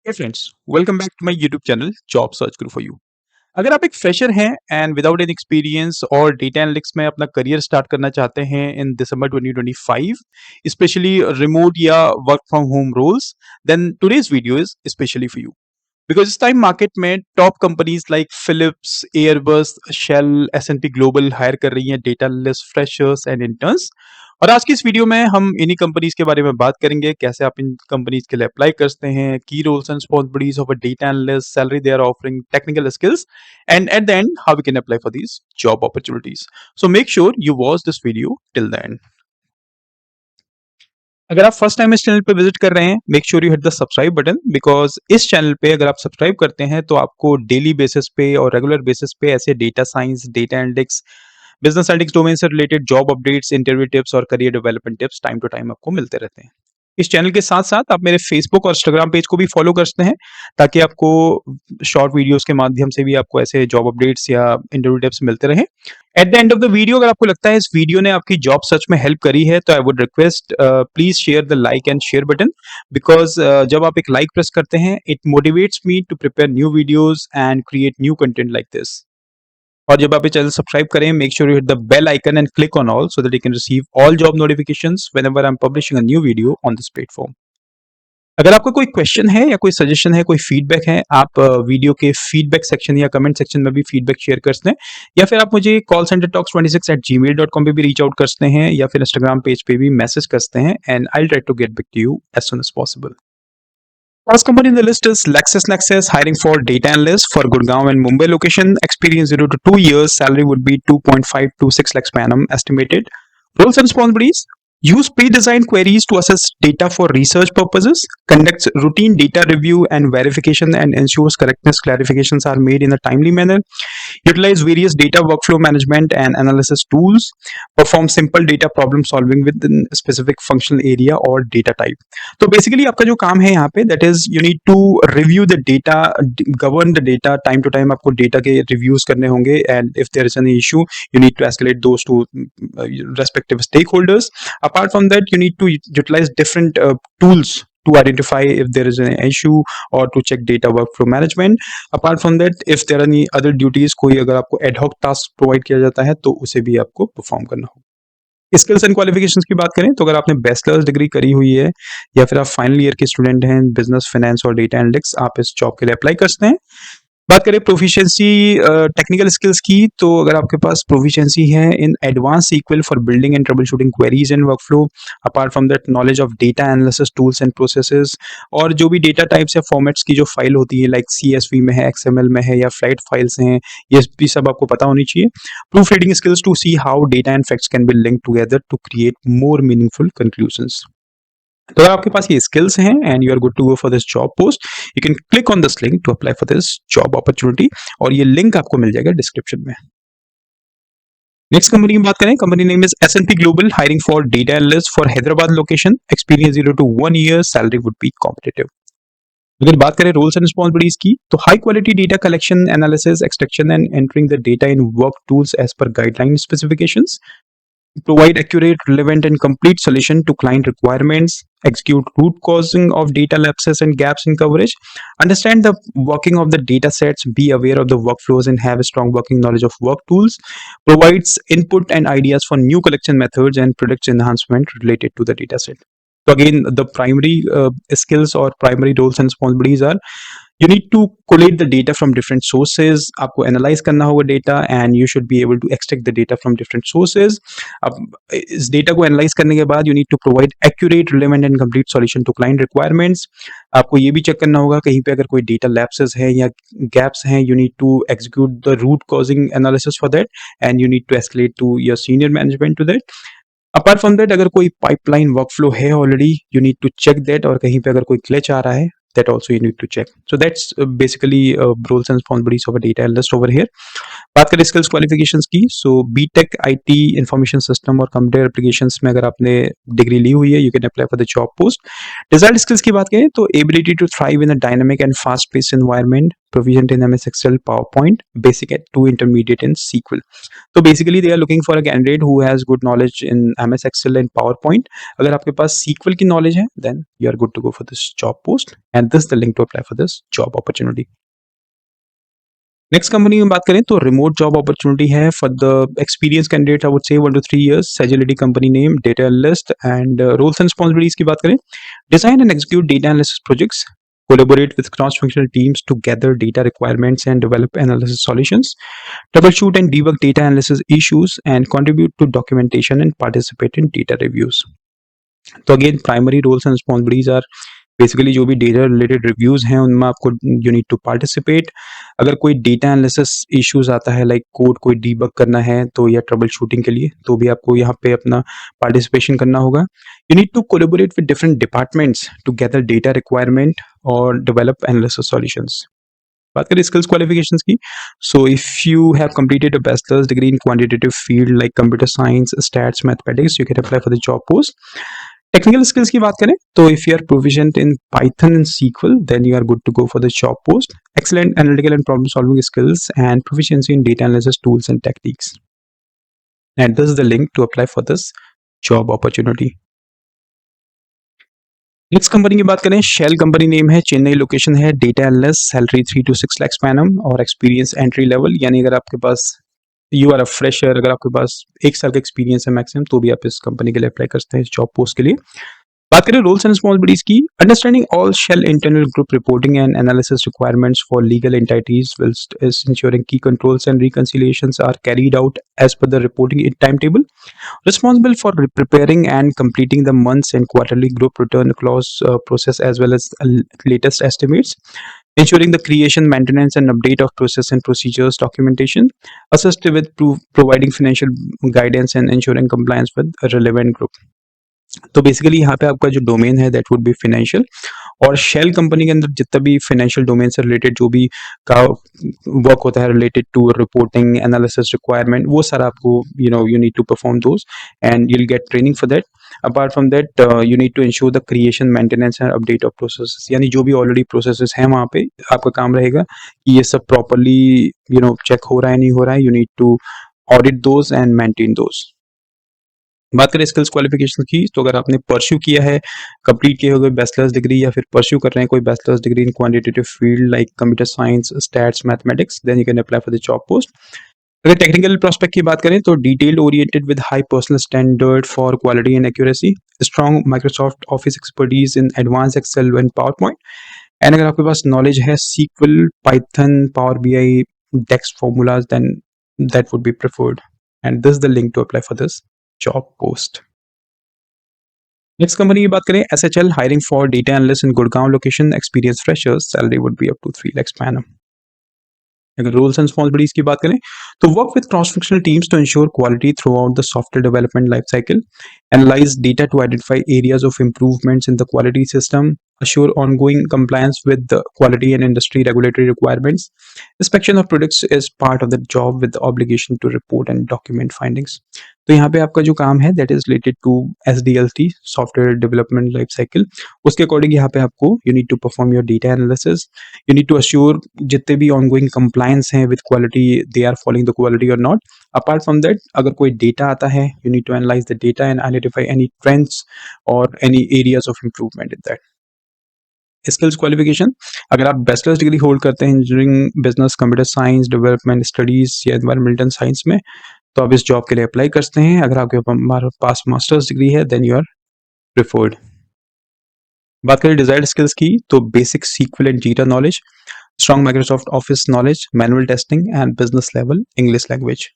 Hey friends, welcome back to my YouTube channel job search Guru for you. अगर आप एक fresher हैं and without any experience और data analytics में अपना करियर स्टार्ट करना चाहते हैं इन दिसंबर 2025, स्पेशली रिमोट या work from home roles, then today's video is specially for you. Because इस टाइम मार्केट में top companies like Philips, Airbus, Shell, S and P global hire कर रही हैं data analyst, freshers and interns. और आज की इस वीडियो में हम इन्हीं कंपनीज के बारे में बात करेंगे, कैसे आप इन कंपनीज के लिए अप्लाई करते हैं, की roles and responsibilities of a data analyst, salary they are offering, technical skills, and at the end how we can apply for these job opportunities. So make sure you watch this video till the end. अगर आप first time इस channel पे visit कर रहे हैं, make sure you hit the subscribe button, because इस channel पे अगर आप सब्सक्राइब करते हैं तो आपको डेली बेसिस पे और रेगुलर बेसिस पे ऐसे data science, data analytics, business analytics domain से related job updates, interview tips और career development tips time to time आपको मिलते रहते हैं। इस चैनल के साथ साथ आप मेरे फेसबुक और इंस्टाग्राम पेज को भी फॉलो कर सकते हैं, ताकि आपको शॉर्ट वीडियोस के माध्यम से भी आपको ऐसे जॉब अपडेट्स या इंटरव्यू टिप्स मिलते रहें। Eight the end of the video अगर आपको लगता है इस वीडियो ने आपकी जॉब सर्च में हेल्प करी है, तो I would request please share the like and share button, because जब आप एक लाइक प्रेस करते हैं it motivates me to prepare new videos and create new content like this. और जब आप ये चैनल सब्सक्राइब करें, make sure you hit the bell icon and click on all, so that you can receive all job notifications whenever I am publishing a new video on this platform. अगर आपका कोई question है या कोई suggestion है, कोई feedback है, आप वीडियो के फीडबैक सेक्शन या कमेंट सेक्शन में भी फीडबैक शेयर कर सकते हैं, या फिर आप मुझे कॉल सेंटर टॉक्स 26@gmail.com पे भी रीच आउट कर सकते हैं, या फिर इंस्टाग्राम पेज पे भी मैसेज कर सकते हैं, and I will try to get back to you as soon as possible. First company in the list is LexisNexis, hiring for data analyst for Gurgaon and Mumbai location. Experience 0 to 2 years. Salary would be 2.5 to 6 lakhs per annum estimated. Roles and responsibilities: use pre-designed queries to assess data for research purposes, conducts routine data review and verification, and ensures correctness clarifications are made in a timely manner. Utilize various data workflow management and analysis tools. Perform simple data problem solving within a specific functional area or data type. तो basically आपका जो काम है यहाँ पे, that is you need to review the data, govern the data, time to time आपको data के reviews करने होंगे, and if there is any issue you need to escalate those to respective stakeholders. Apart from that, you need to utilize different tools to identify if there is an issue or to check data workflow management. Apart from that, if there are any other duties, कोई अगर आपको ad hoc task provide किया जाता है तो उसे भी आपको perform करना होगा। स्किल्स एंड क्वालिफिकेशंस की बात करें तो अगर आपने बैचलर्स डिग्री करी हुई है या फिर आप फाइनल ईयर के स्टूडेंट हैं बिजनेस, फाइनेंस और डेटा एनालिटिक्स, आप इस जॉब के लिए अप्लाई कर सकते हैं। बात करें प्रोफिशिएंसी टेक्निकल स्किल्स की, तो अगर आपके पास प्रोफिशिएंसी है in advance SQL for building and troubleshooting queries and workflow, apart from that knowledge of data analysis tools and processes, और जो भी डेटा टाइप्स या फॉर्मेट्स की जो फाइल होती है लाइक CSV में है, XML में है या फ्लाइट फाइल्स हैं, ये भी सब आपको पता होनी चाहिए। Proofreading skills to see how data and facts can be linked together to create more meaningful conclusions. तो अगर आपके पास ये स्किल्स हैं and you are good to go for this job post, you can click on this link to apply for this job opportunity, और ये link आपको मिल जाएगा डिस्क्रिप्शन में। नेक्स्ट कंपनी की बात करें, company name is S&P global, hiring for data analyst for Hyderabad location. Experience 0 to 1 year, salary would be competitive. अगर बात करें रोल्स एंड रिस्पॉन्सिबिलिटीज की, तो high quality data collection, analysis, extraction and entering the data in work tools as per guideline specifications, provide accurate, relevant, and complete solution to client requirements, execute root causing of data lapses and gaps in coverage, understand the working of the data sets, be aware of the workflows, and have a strong working knowledge of work tools, provides input and ideas for new collection methods and products enhancement related to the data set. So again, the primary skills or primary roles and responsibilities are: you need to collate the data from different sources, आपको analyze करना होगा data, and you should be able to extract the data from different sources. अब इस data को analyze करने के बाद you need to provide accurate, relevant and complete solution to client requirements. आपको ये भी check करना होगा कहीं पे अगर कोई data lapses है या gaps हैं, you need to execute the root causing analysis for that, and you need to escalate to your senior management to that. Apart from that, अगर कोई पाइपलाइन वर्कफ्लो है already, you need to check that, और कहीं पे अगर कोई glitch आ रहा है, that also you need to check. So that's basically roles and responsibilities of a data analyst over here. बात करें स्किल्स क्वालिफिकेशंस की, so B Tech IT information system और कंप्यूटर एप्लीकेशंस में अगर आपने डिग्री ली हुई है, you can apply for the job post. Desired skills की बात करें तो ability to thrive in a dynamic and fast paced environment, proficient in MS Excel, PowerPoint, basic at 2, intermediate in SQL. तो basically they are looking for a candidate who has good knowledge in MS Excel and PowerPoint. अगर आपके पास SQL की knowledge है, then you are good to go for this job post, and this is the link to apply for this job opportunity. Next company में बात करें तो remote job opportunity है for the experience candidate, I would say 1 to 3 years, agility company name, data analyst, and roles and responsibilities की बात करें, design and execute data analysis projects, collaborate with cross-functional teams to gather data requirements and develop analysis solutions, troubleshoot and debug data analysis issues, and contribute to documentation and participate in data reviews. तो again primary roles and responsibilities are basically जो भी data related reviews हैं उनमें आपको you need to participate. अगर कोई data analysis issues आता है लाइक कोड कोई डीबग करना है तो या ट्रबल शूटिंग के लिए तो भी आपको यहाँ पे अपना पार्टिसिपेशन करना होगा। You need to collaborate with different departments to gather data requirement और डेवलप एनालिसिस सॉल्यूशंस। बात करें स्किल्स क्वालिफिकेशंस की, so if you have completed a bachelor's degree in quantitative field like computer science, stats, mathematics, you can apply for the job post. Technical skills की बात करें तो if you are proficient in Python and SQL then you are good to go for the job post. Excellent analytical and problem solving skills and proficiency in data analysis tools and techniques, and this is the link to apply for this job opportunity. Next company की बात करें, Shell company name है, Chennai location है, data analyst, salary 3 to 6 lakhs per annum और experience entry level, यानी अगर आपके पास यू आर अ फ्रेशर, अगर आपके पास 1 साल का एक्सपीरियंस है मैक्सिमम तो भी आप इस कंपनी के लिए अप्लाई कर सकते हैं इस जॉब पोस्ट के लिए। बात करें रोल्स एंड रिस्पांसिबिलिटीज की, understanding all shell internal group reporting and analysis requirements for legal entities whilst is ensuring key controls and reconciliations are carried out as per the reporting timetable, responsible for preparing and completing the months and quarterly group return clause process as well as latest estimates, ensuring the creation, maintenance and update of process and procedures documentation, assist with providing financial guidance and ensuring compliance with a relevant group। तो basically यहाँ पे आपका जो domain है that would be financial, और shell company के अंदर जितना भी फाइनेंशियल डोमेन से रिलेटेड जो भी का वर्क होता है related to reporting, analysis, requirement, वो सारा आपको you need to perform those and you will get training for that. Apart from that you need to ensure the creation, maintenance and update of processes, यानी जो भी already processes हैं वहाँ पे आपका काम रहेगा कि ये सब प्रॉपरली चेक हो रहा है नहीं हो रहा है, you need to audit those and maintain those. बात करें स्किल्स क्वालिफिकेशन की, तो अगर आपने परस्यू किया है, कंप्लीट किए हुए बैचलर्स डिग्री या फिर परस्यू कर रहे हैं कोई bachelor's degree in quantitative field like computer science, stats, mathematics, then you can apply for the job post. अगर टेक्निकल प्रोस्पेक्ट की बात करें तो detail oriented with high personal standard for quality and accuracy, strong Microsoft Office expertise in advance Excel and PowerPoint, एंड अगर आपके पास knowledge है SQL, Python, Power BI, DAX formulas, then that would be preferred, and this the link to apply for this job post. Next company की बात करें, SHL, hiring for data analyst in Gurgaon location, experience freshers, salary would be up to 3 lakhs per annum। अगर roles and responsibilities की बात करें तो work with cross functional teams to ensure quality throughout the software development life cycle, analyse data to identify areas of improvements in the quality system, assure ongoing compliance with the quality and industry regulatory requirements. Inspection of products is part of the job with the obligation to report and document findings. तो यहाँ पे आपका जो काम है that is related to SDLC, Software Development Life Cycle, उसके according यहाँ पे आपको you need to perform your data analysis, you need to assure जितने भी ongoing compliance हैं with quality they are following the quality or not. Apart from that, अगर कोई data आता है you need to analyze the data and identify any trends or any areas of improvement in that. Skills qualification, अगर आप bachelors degree hold करते हैं engineering, business, computer science, development studies या environmental science में तो आप इस जॉब के लिए अप्लाई कर सकते हैं। अगर आपके पास मास्टर्स डिग्री है देन यू आर प्रिफर्ड। बात करें डिजायर्ड स्किल्स की तो basic SQL and Jira knowledge, strong Microsoft Office knowledge, manual testing and business level English language.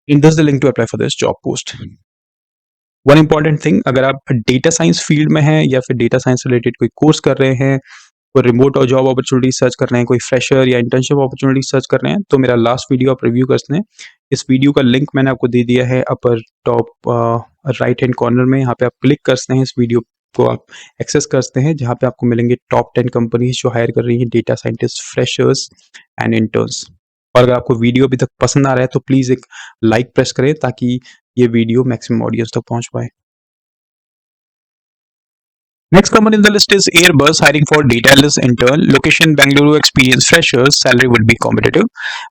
In this the link to apply for this job post. One important thing, अगर आप data science field में हैं या फिर data science related कोई course कर रहे हैं, कोई रिमोट और जॉब अपॉर्चुनिटी सर्च कर रहे हैं, कोई फ्रेशर या इंटर्नशिप अपॉर्चुनिटी सर्च कर रहे हैं तो मेरा लास्ट वीडियो आप रिव्यू कर सकते हैं। इस वीडियो का लिंक मैंने आपको दे दिया है अपर टॉप राइट हैंड कॉर्नर में, यहाँ पे आप क्लिक कर सकते हैं, इस वीडियो को आप एक्सेस कर सकते हैं जहाँ पे आपको मिलेंगे टॉप 10 कंपनीज जो हायर कर रही हैं data scientist, freshers and interns. और अगर आपको वीडियो अभी तक पसंद आ रहा है तो प्लीज़ एक लाइक प्रेस करें ताकि ये वीडियो मैक्सिमम ऑडियंस तक पहुंच पाए। Next company in the list is Airbus, hiring for data analyst intern. Location Bangalore, experience freshers. Salary would be competitive.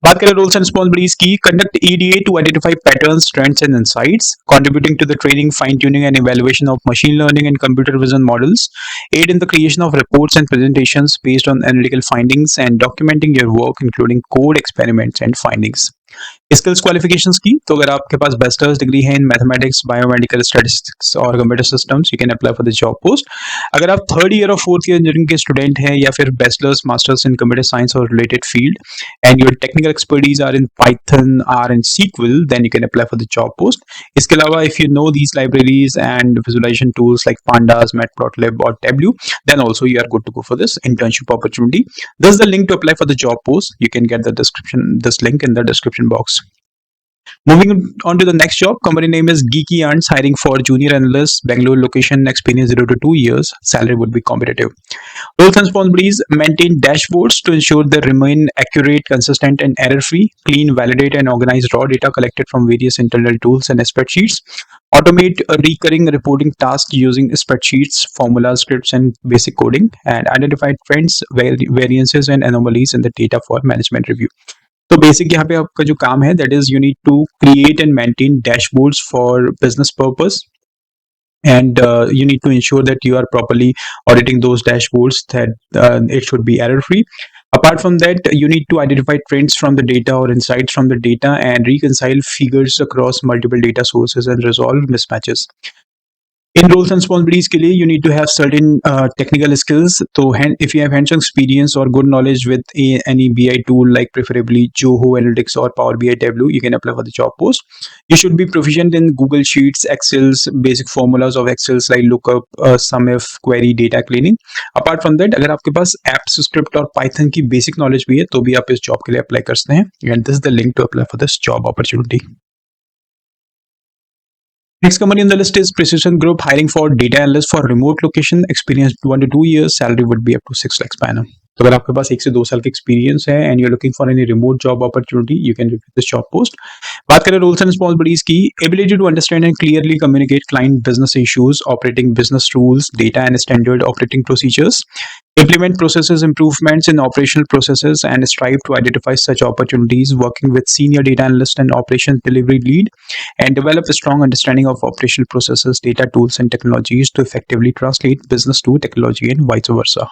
बात करें roles and responsibilities की, conduct EDA to identify patterns, trends and insights, contributing to the training, fine tuning and evaluation of machine learning and computer vision models, aid in the creation of reports and presentations based on analytical findings, and documenting your work including code experiments and findings. Skills qualifications की, तो अगर आपके पास bachelor's degree है in mathematics, biomedical statistics और computer systems, you can apply for the job post. अगर आप third year और फोर्थ ईयर इंजीनियरिंग के स्टूडेंट हैं या फिर bachelor's master's in computer science और related field and your technical expertise are in Python, R and SQL, then you can apply for the job post. इसके अलावा if you know these libraries and visualisation tools like Pandas, Matplotlib और Tableau, then also you are good to go for this internship opportunity. This is the link to apply for the job post. You can get this link in the description box. Moving on to the next job, company name is Geeky Ants, hiring for junior analyst, Bangalore location, experience 0 to 2 years, salary would be competitive. Roles and responsibilities: maintain dashboards to ensure they remain accurate, consistent and error-free, clean, validate and organize raw data collected from various internal tools and spreadsheets, automate a recurring reporting tasks using spreadsheets, formulas, scripts and basic coding, and identify trends, variances and anomalies in the data for management review. तो basic यहाँ पे आपका जो काम है, that is you need to create and maintain dashboards for business purpose, and you need to ensure that you are properly auditing those dashboards, that it should be error free. Apart from that, you need to identify trends from the data or insights from the data and reconcile figures across multiple data sources and resolve mismatches. In roles and responsibilities के लिए you need to have certain technical skills. तो if you have hands-on experience or good knowledge with any BI tool like preferably Zoho Analytics or Power BI Tableau, you can apply for the job post. You should be proficient in Google Sheets, Excel's, basic formulas of Excel's like lookup, SUMIF, query, data cleaning. Apart from that, अगर आपके पास apps, script और Python की basic knowledge भी है तो भी आप इस job के लिए apply कर सकते हैं. And this is the link to apply for this job opportunity. Next company on the list is Precision Group, hiring for data analyst for remote location, experience 1 to 2 years, salary would be up to 6 lakhs per annum. तो अगर आपके पास 1 से 2 साल का experience है and you are looking for any remote job opportunity, you can review this job post. बात करें roles and responsibilities की, ability to understand and clearly communicate client business issues, operating business rules, data and standard operating procedures, implement processes improvements in operational processes and strive to identify such opportunities, working with senior data analyst and operations delivery lead, and develop a strong understanding of operational processes, data tools and technologies to effectively translate business to technology and vice versa.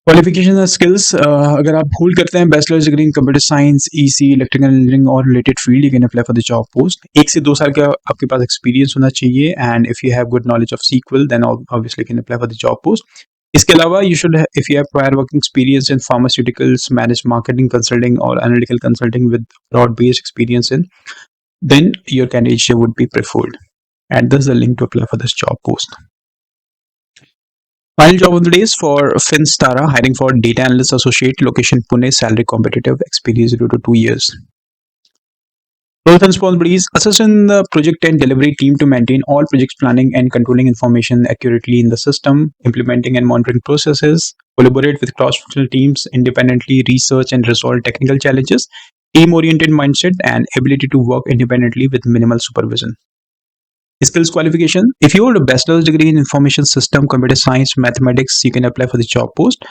Qualification and skills, अगर आप hold करते हैं bachelor's degree in computer science, EC, electrical engineering और related field, you can apply for the job post. 1 से 2 साल का आपके पास experience होना चाहिए and if you have good knowledge of SQL then obviously can apply for the job post. इसके अलावा you should, if you have prior working experience in pharmaceuticals, manage marketing consulting और analytical consulting with broad based experience in, then your candidature would be preferred. And this is the link to apply for this job post. Final job of the day is for Finstara, hiring for data analyst associate, location Pune, salary competitive, experience 0 to 2 years. Roles and responsibilities: assist in the project and delivery team to maintain all project planning and controlling information accurately in the system, implementing and monitoring processes, collaborate with cross-functional teams, independently research and resolve technical challenges, team-oriented mindset, and ability to work independently with minimal supervision. Skills qualification: if you hold a bachelor's degree in information system, computer science, mathematics, you can apply for the job post.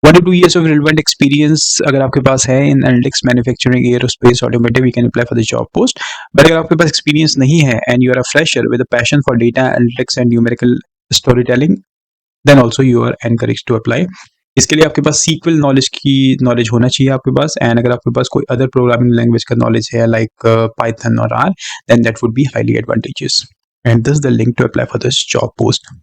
1 to 2 years of relevant experience अगर आपके पास है in analytics, manufacturing, aerospace, automotive, you can apply for the job post. But अगर आपके पास experience नहीं है and you are a fresher with a passion for data analytics and numerical storytelling, then also you are encouraged to apply. इसके लिए आपके पास sequel knowledge होना चाहिए आपके पास, एंड अगर आपके पास कोई अदर प्रोग्रामिंग लैंग्वेज का नॉलेज है लाइक पाइथन और R, then that would be highly advantages. And this the link to apply for this job post.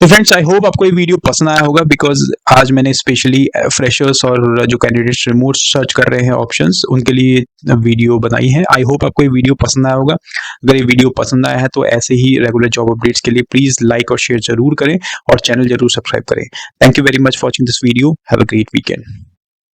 तो फ्रेंड्स, आई होप आपको ये वीडियो पसंद आया होगा, बिकॉज आज मैंने स्पेशली फ्रेशर्स और जो कैंडिडेट्स रिमोट सर्च कर रहे हैं ऑप्शंस, उनके लिए वीडियो बनाई है. आई होप आपको ये वीडियो पसंद आया होगा. अगर ये वीडियो पसंद आया है तो ऐसे ही रेगुलर जॉब अपडेट्स के लिए प्लीज लाइक और शेयर जरूर करें और चैनल जरूर सब्सक्राइब करें. Thank you very much for watching this video. Have a great weekend.